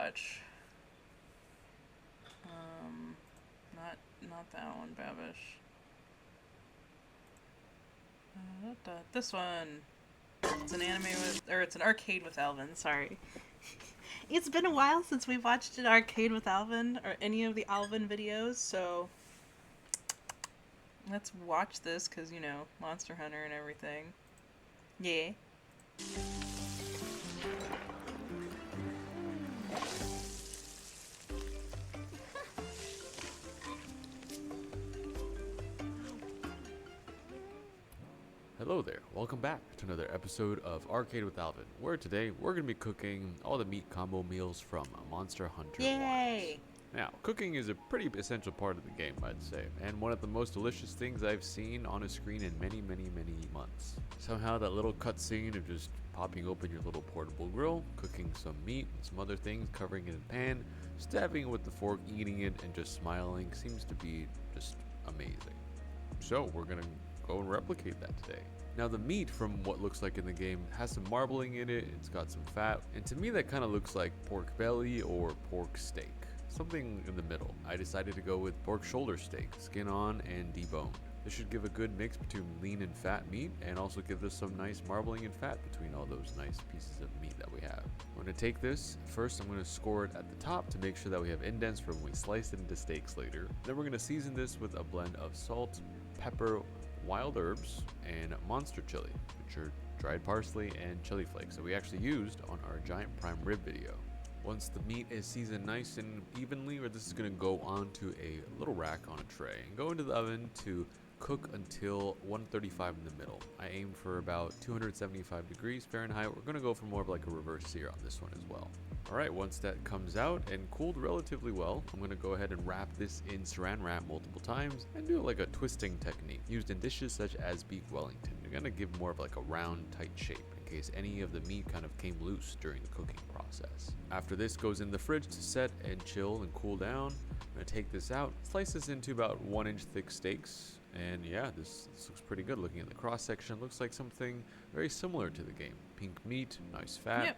watch. Not that one, Babish. This one. It's an anime with, or it's an arcade with Alvin. Sorry. It's been a while since we watched an arcade with Alvin or any of the Alvin videos, so let's watch this because Monster Hunter and everything. Yeah. Hello there, welcome back to another episode of Arcade with Alvin, where today we're going to be cooking all the meat combo meals from Monster Hunter Yay! Now, cooking is a pretty essential part of the game, I'd say, and one of the most delicious things I've seen on a screen in many months. Somehow that little cutscene of just popping open your little portable grill, cooking some meat and some other things, covering it in a pan, stabbing it with the fork, eating it, and just smiling seems to be just amazing. So we're going to go and replicate that today. Now the meat, from what looks like in the game, has some marbling in it, it's got some fat, and to me that kind of looks like pork belly or pork steak. Something in the middle. I decided to go with pork shoulder steak, skin on and deboned. This should give a good mix between lean and fat meat, and also give us some nice marbling and fat between all those nice pieces of meat that we have. We're going to take this, first I'm going to score it at the top to make sure that we have indents for when we slice it into steaks later. Then we're going to season this with a blend of salt, pepper, wild herbs, and monster chili, which are dried parsley and chili flakes that we actually used on our giant prime rib video. Once the meat is seasoned nice and evenly, this is going to go onto a little rack on a tray and go into the oven to cook until 135 in the middle. I aim for about 275 degrees Fahrenheit. We're going to go for more of like a reverse sear on this one as well. Alright, once that comes out and cooled relatively well, I'm going to go ahead and wrap this in saran wrap multiple times and do like a twisting technique used in dishes such as beef Wellington. You're going to give more of like a round, tight shape in case any of the meat kind of came loose during the cooking process. After this goes in the fridge to set and chill and cool down, I'm going to take this out, slice this into about 1-inch thick steaks. And yeah, this looks pretty good. Looking at the cross section, looks like something very similar to the game. Pink meat, nice fat, Yep.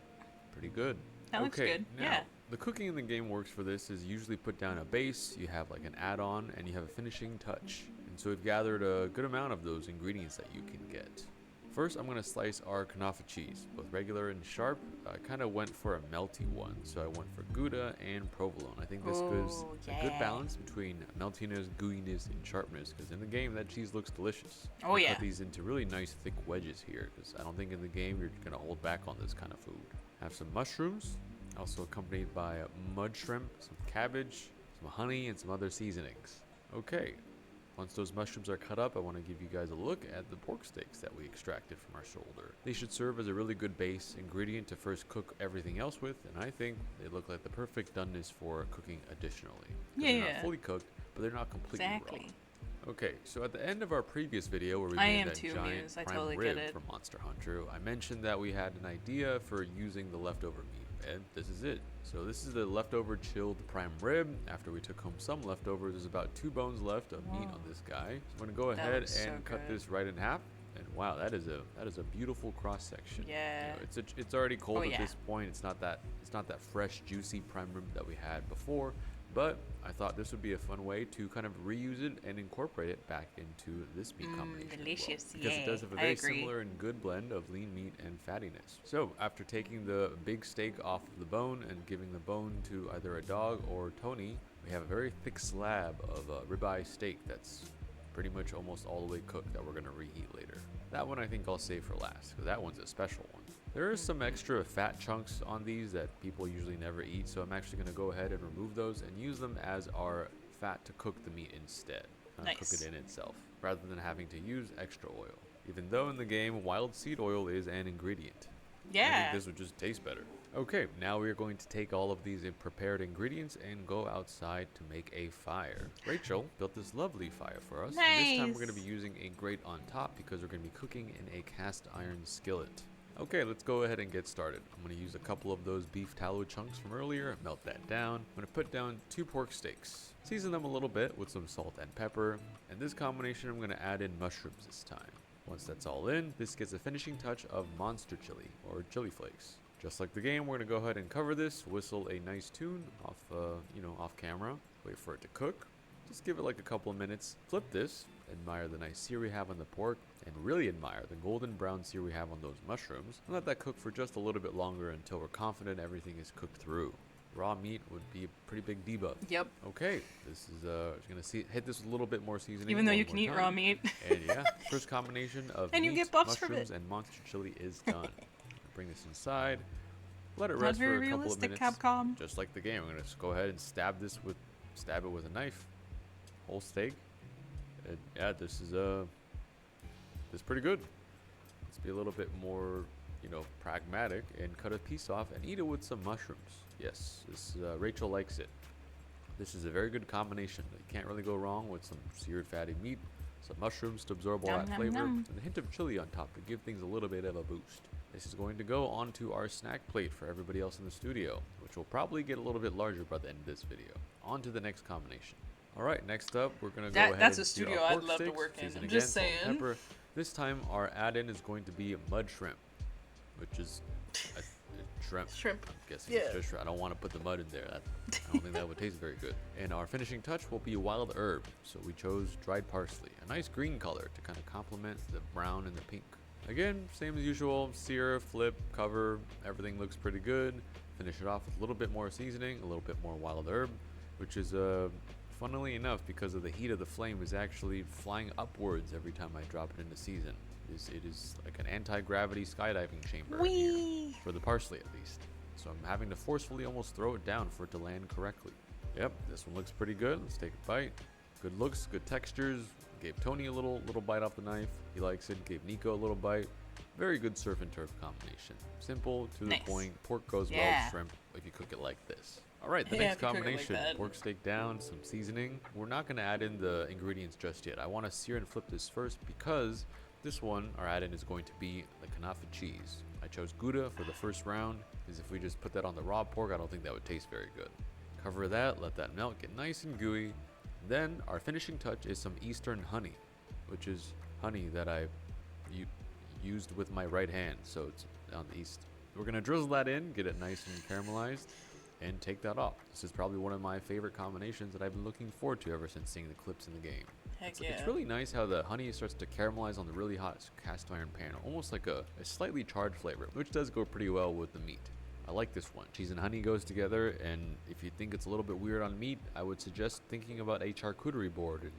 Pretty good. That looks good. Now, Yeah. the cooking in the game works for this is usually put down a base, you have like an add-on, and you have a finishing touch. And so we've gathered a good amount of those ingredients that you can get. First, I'm going to slice our Kanafa cheese, both regular and sharp. I kind of went for a melty one, so I went for Gouda and provolone. I think this gives a good balance between meltiness, gooiness, and sharpness, because in the game that cheese looks delicious. Oh yeah. Cut these into really nice thick wedges here, because I don't think in the game you're going to hold back on this kind of food. Have some mushrooms, also accompanied by mud shrimp, some cabbage, some honey, and some other seasonings. Okay. Once those mushrooms are cut up, I want to give you guys a look at the pork steaks that we extracted from our shoulder. They should serve as a really good base ingredient to first cook everything else with, and I think they look like the perfect doneness for cooking additionally. Yeah. They're not fully cooked, but they're not completely Exactly. raw. Okay, so at the end of our previous video where we made that giant Muse. I prime totally rib get it. from Monster Hunter, I mentioned that we had an idea for using the leftover meat, and this is it. So this is the leftover chilled prime rib. After we took home some leftovers, there's about 2 bones left of meat on this guy. So I'm gonna go ahead looks so and cut good. this right in half. And wow, that is a beautiful cross section. Yeah. It's already cold at yeah. this point. It's not that fresh, juicy prime rib that we had before. But I thought this would be a fun way to kind of reuse it and incorporate it back into this meat combination. as well. delicious, Because it does have a I very agree. similar and good blend of lean meat and fattiness. So after taking the big steak off of the bone and giving the bone to either a dog or Tony, we have a very thick slab of ribeye steak that's pretty much almost all the way cooked that we're going to reheat later. That one I think I'll save for last, because that one's a special one. There are some extra fat chunks on these that people usually never eat, so I'm actually going to go ahead and remove those and use them as our fat to cook the meat instead. Cook Nice. it in itself, rather than having to use extra oil. Even though in the game, wild seed oil is an ingredient. I Yeah. think this would just taste better. Okay, now we are going to take all of these prepared ingredients and go outside to make a fire. Rachel built this lovely fire for us. And this time we're going to be Nice. using a grate on top because we're going to be cooking in a cast iron skillet. Okay, let's go ahead and get started. I'm going to use a couple of those beef tallow chunks from earlier, melt that down. I'm going to put down 2 pork steaks. Season them a little bit with some salt and pepper. And this combination, I'm going to add in mushrooms this time. Once that's all in, this gets a finishing touch of monster chili, or chili flakes. Just like the game, we're gonna go ahead and cover this, whistle a nice tune off, off camera, wait for it to cook. Just give it like a couple of minutes. Flip this, admire the nice sear we have on the pork, and really admire the golden brown sear we have on those mushrooms. And let that cook for just a little bit longer until we're confident everything is cooked through. Raw meat would be a pretty big debug. Yep. Okay, this is hit this with a little bit more seasoning. Even though you can eat raw meat. And yeah, first combination of and meat, you get buffs from mushrooms, it. and monster chili is done. Bring this inside. Let it Not rest for very a couple of realistic, minutes. Capcom. Just like the game, I'm gonna just go ahead and stab it with a knife. Whole steak. And yeah, this is pretty good. Let's be a little bit more, pragmatic and cut a piece off and eat it with some mushrooms. Yes, Rachel likes it. This is a very good combination. You can't really go wrong with some seared fatty meat, some mushrooms to absorb all that flavor, and a hint of chili on top to give things a little bit of a boost. This is going to go onto our snack plate for everybody else in the studio, which will probably get a little bit larger by the end of this video. On to the next combination. All right, next up, we're going to go ahead that's and a studio do our I'd pork love to sticks, work in. season I'm again, just salt and saying. pepper. This time, our add-in is going to be mud shrimp, which is a shrimp. Shrimp. I'm guessing Yeah. it's just shrimp. I don't want to put the mud in there. I don't think that would taste very good. And our finishing touch will be wild herb. So we chose dried parsley, a nice green color to kind of complement the brown and the pink. Again, same as usual, sear, flip, cover, everything looks pretty good. Finish it off with a little bit more seasoning, a little bit more wild herb, which is, funnily enough, because of the heat of the flame, is actually flying upwards every time I drop it into season. It is like an anti-gravity skydiving chamber in here, for the parsley at least. So I'm having to forcefully almost throw it down for it to land correctly. Yep, this one looks pretty good. Let's take a bite. Good looks, good textures. Gave Tony a little bite off the knife. He likes it. Gave Nico a little bite. Very good surf and turf combination. Simple, to the point. Pork goes well with shrimp if you cook it like this. All right, the next combination, pork steak down, some seasoning. We're not going to add in the ingredients just yet. I want to sear and flip this first because this one, our add-in is going to be the kanafa cheese. I chose Gouda for the first round because if we just put that on the raw pork, I don't think that would taste very good. Cover that, let that melt, get nice and gooey. Then our finishing touch is some Eastern honey, which is honey that I used with my right hand, so it's on the east. We're going to drizzle that in, get it nice and caramelized, and take that off. This is probably one of my favorite combinations that I've been looking forward to ever since seeing the clips in the game. It's really nice how the honey starts to caramelize on the really hot cast iron pan, almost like a slightly charred flavor, which does go pretty well with the meat. I like this one. Cheese and honey goes together, and if you think it's a little bit weird on meat, I would suggest thinking about a charcuterie board and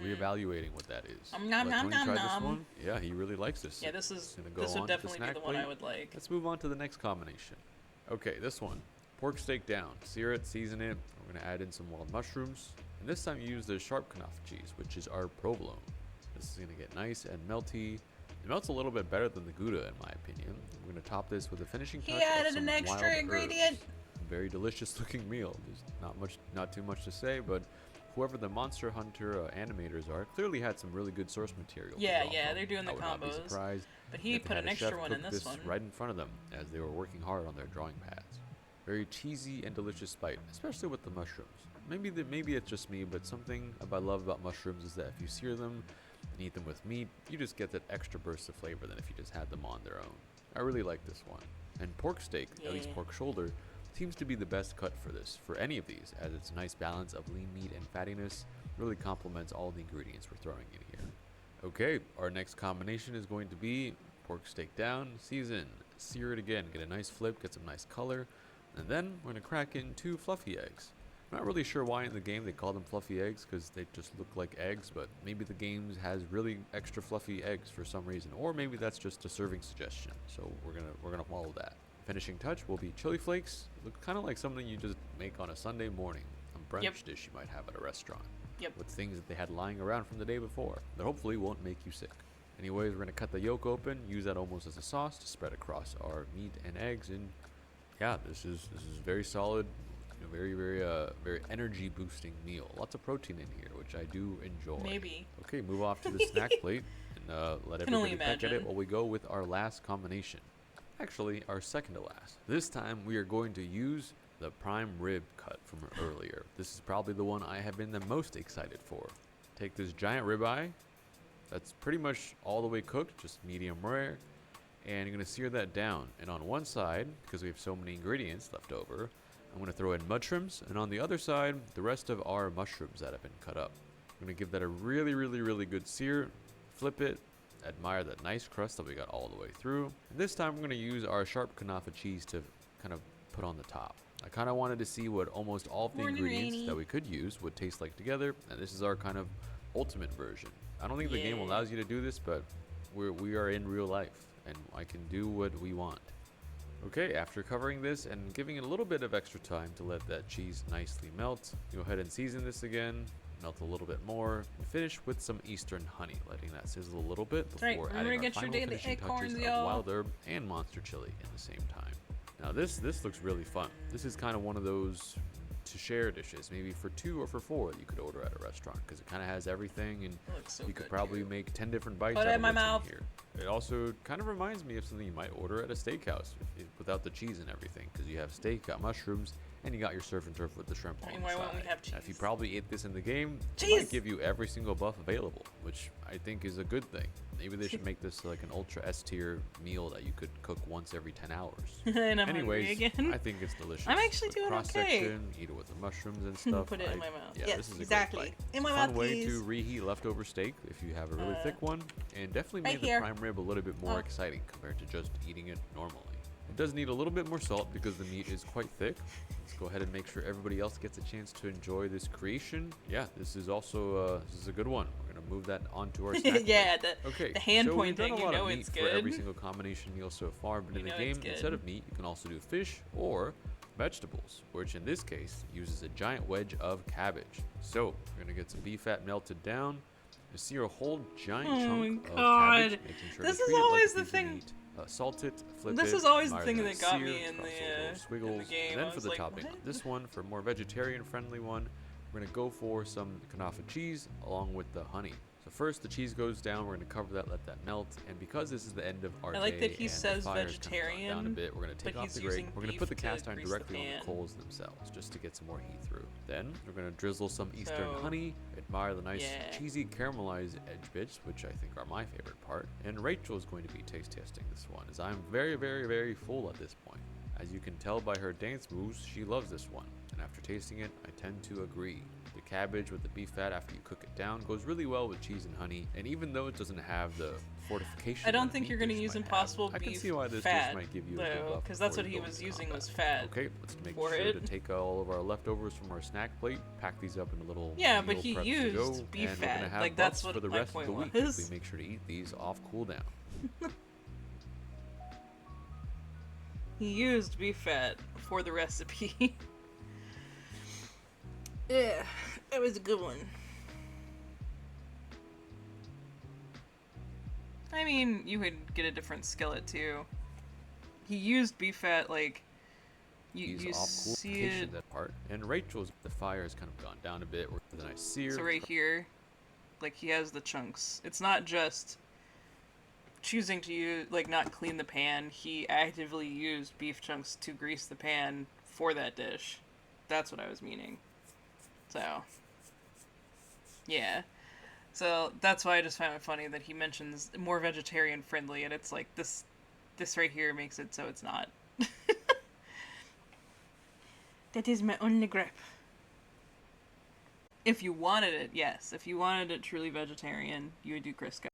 reevaluating what that is. Let Tony try this one. Yeah, he really likes this. Yeah, this would definitely be the one I would like. Let's move on to the next combination. Okay, this one. Pork steak down. Sear it, season it. We're going to add in some wild mushrooms. And this time use the sharp kanafa cheese, which is our provolone. This is going to get nice and melty. It melts a little bit better than the Gouda, in my opinion. We're going to top this with a finishing touch. He added an extra ingredient. Very delicious looking meal. There's not too much to say, but whoever the Monster Hunter animators are clearly had some really good source material. Yeah, they're doing the combos. I would not be surprised. But he put an extra one in this one. Right in front of them as they were working hard on their drawing pads. Very cheesy and delicious bite, especially with the mushrooms. Maybe it's just me, but something I love about mushrooms is that if you sear them and eat them with meat, you just get that extra burst of flavor than if you just had them on their own. I really like this one. And pork steak, at least pork shoulder, seems to be the best cut for this, for any of these, as it's a nice balance of lean meat and fattiness. Really complements all the ingredients we're throwing in here. Okay, our next combination is going to be pork steak down, season, sear it again, get a nice flip, get some nice color, and then we're going to crack in 2 fluffy eggs. I'm not really sure why in the game they call them fluffy eggs, because they just look like eggs, but maybe the game has really extra fluffy eggs for some reason, or maybe that's just a serving suggestion. So we're gonna follow that. Finishing touch will be chili flakes. Look kind of like something you just make on a Sunday morning, a brunch dish you might have at a restaurant. With things that they had lying around from the day before that hopefully won't make you sick. Anyways, we're gonna cut the yolk open, use that almost as a sauce to spread across our meat and eggs, and yeah, this is very solid. Very energy boosting meal. Lots of protein in here, which I do enjoy. Maybe. Okay, move off to the snack plate and let everybody peck at it while we go with our last combination. Actually, our second to last. This time we are going to use the prime rib cut from earlier. This is probably the one I have been the most excited for. Take this giant ribeye. That's pretty much all the way cooked, just medium rare. and you're going to sear that down. And on one side, because we have so many ingredients left over, I'm going to throw in mushrooms, and on the other side, the rest of our mushrooms that have been cut up. I'm going to give that a really, really, really good sear, flip it, admire that nice crust that we got all the way through. And this time we're going to use our sharp Kanafa cheese to kind of put on the top. I kind of wanted to see what almost all of the ingredients that we could use would taste like together, and this is our kind of ultimate version. I don't think the game allows you to do this, but we are in real life, and I can do what we want. Okay, after covering this and giving it a little bit of extra time to let that cheese nicely melt, go ahead and season this again, melt a little bit more, and finish with some Eastern honey, letting that sizzle a little bit before adding our final finishing touches of wild herb and monster chili in the same time. Now this looks really fun. This is kind of one of those to share dishes, maybe for 2 or for 4 that you could order at a restaurant, because it kind of has everything, and you could probably make 10 different bites out of what's in here. It also kind of reminds me of something you might order at a steakhouse without the cheese and everything, because you have steak, got mushrooms, and you got your surf and turf with the shrimp on the side. Now, if you probably ate this in the game, it might give you every single buff available, which I think is a good thing. Maybe they should make this like an ultra S tier meal that you could cook once every 10 hours. And I'm hungry again. I think it's delicious. I'm actually doing okay. Eat it with the mushrooms and stuff. Put it in my mouth. Yeah, yes, this is exactly. A great bite. In my mouth, mouth, fun way to reheat leftover steak if you have a really thick one, and definitely made the prime rib a little bit more exciting compared to just eating it normally. It does need a little bit more salt because the meat is quite thick. Let's go ahead and make sure everybody else gets a chance to enjoy this creation. Yeah, this is also this is a good one. We're gonna move that onto our snack yeah, plate. the hand point thing, you know it's good. For every single combination meal so far, but in the game, instead of meat, you can also do fish or vegetables, which in this case uses a giant wedge of cabbage. So we're gonna get some beef fat melted down. You see a whole giant chunk of cabbage, making sure this to is treat always it like the thing. Salt it, flip this it. is always the admire thing that that it's got seared, me in the game. And then for the like, topping, on this one, for a more vegetarian-friendly one, we're gonna go for some Kanafa cheese along with the honey. So first, the cheese goes down. We're gonna cover that, let that melt, and because this is the end of our day, I like that he says vegetarian, down a bit, we're gonna take off the grate. We're gonna put the cast iron directly on the coals themselves, just to get some more heat through. Then we're gonna drizzle some Eastern honey. Admire the nice cheesy caramelized edge bits, which I think are my favorite part. And Rachel is going to be taste testing this one, as I'm very, very, very full at this point. As you can tell by her dance moves, she loves this one. And after tasting it, I tend to agree. The cabbage with the beef fat after you cook it down goes really well with cheese and honey, and even though it doesn't have the fortification, I don't think you're going to use Impossible beef. I can see why this fat, dish might give you though, because that's what he was using was fat. Okay, let's make sure to take all of our leftovers from our snack plate, pack these up in a little but he used beef fat. Like that's what for the rest of the week. Was. We make sure to eat these off cooldown. He used beef fat for the recipe. Yeah, that was a good one. I mean, you could get a different skillet too. He used beef fat like you see it. That part. And Rachel's the fire has kind of gone down a bit. With a nice sear. So right here, like he has the chunks. It's not just choosing to use not clean the pan. He actively used beef chunks to grease the pan for that dish. That's what I was meaning. So, yeah. So that's why I just found it funny that he mentions more vegetarian friendly, and it's like this right here makes it so it's not. That is my only gripe. If you wanted it, yes. If you wanted it truly vegetarian, you would do Crisco.